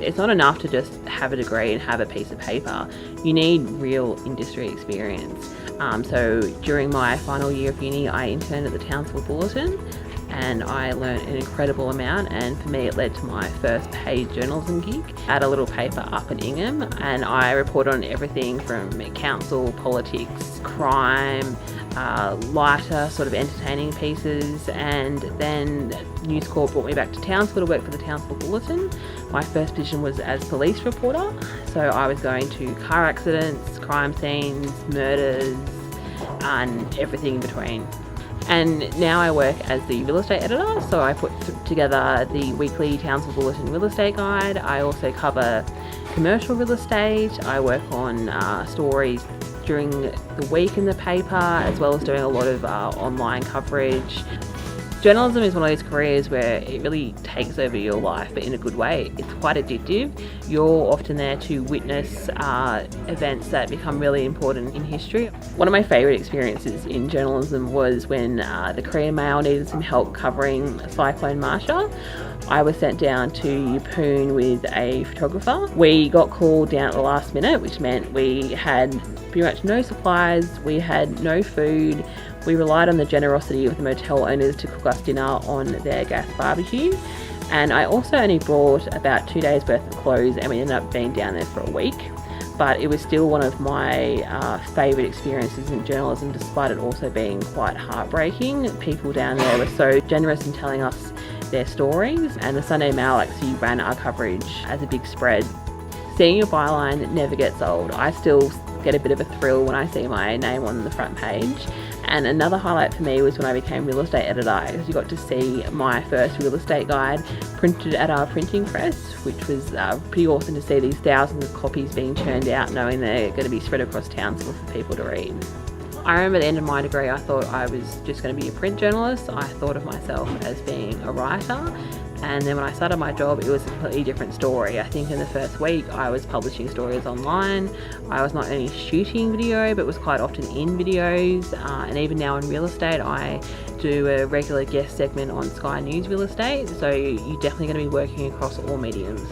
it's not enough to just have a degree and have a piece of paper. You need real industry experience. So during my final year of uni, I interned at the Townsville Bulletin, and I learned an incredible amount, and for me it led to my first paid journalism gig at a little paper up in Ingham, and I reported on everything from council, politics, crime, lighter sort of entertaining pieces. And then News Corp brought me back to Townsville to work for the Townsville Bulletin. My first position was as police reporter, so I was going to car accidents, crime scenes, murders, and everything in between. And now I work as the real estate editor, so I put together the weekly Townsville Bulletin real estate guide. I also cover commercial real estate. I work on stories during the week in the paper, as well as doing a lot of online coverage. Journalism is one of those careers where it really takes over your life, but in a good way. It's quite addictive. You're often there to witness events that become really important in history. One of my favourite experiences in journalism was when the Korean Mail needed some help covering Cyclone Marsha. I was sent down to Yeppoon with a photographer. We got called down at the last minute, which meant we had pretty much no supplies, we had no food. We relied on the generosity of the motel owners to cook us dinner on their gas barbecue. And I also only brought about 2 days worth of clothes, and we ended up being down there for a week. But it was still one of my favourite experiences in journalism, despite it also being quite heartbreaking. People down there were so generous in telling us their stories, and the Sunday Mail actually ran our coverage as a big spread. Seeing your byline never gets old. I still get a bit of a thrill when I see my name on the front page. And another highlight for me was when I became real estate editor, because you got to see my first real estate guide printed at our printing press, which was pretty awesome to see these thousands of copies being churned out, knowing they're going to be spread across Townsville for people to read. I remember at the end of my degree, I thought I was just going to be a print journalist. I thought of myself as being a writer. And then when I started my job, it was a completely different story. I think in the first week, I was publishing stories online. I was not only shooting video, but was quite often in videos. And even now in real estate, I do a regular guest segment on Sky News Real Estate. So you're definitely going to be working across all mediums.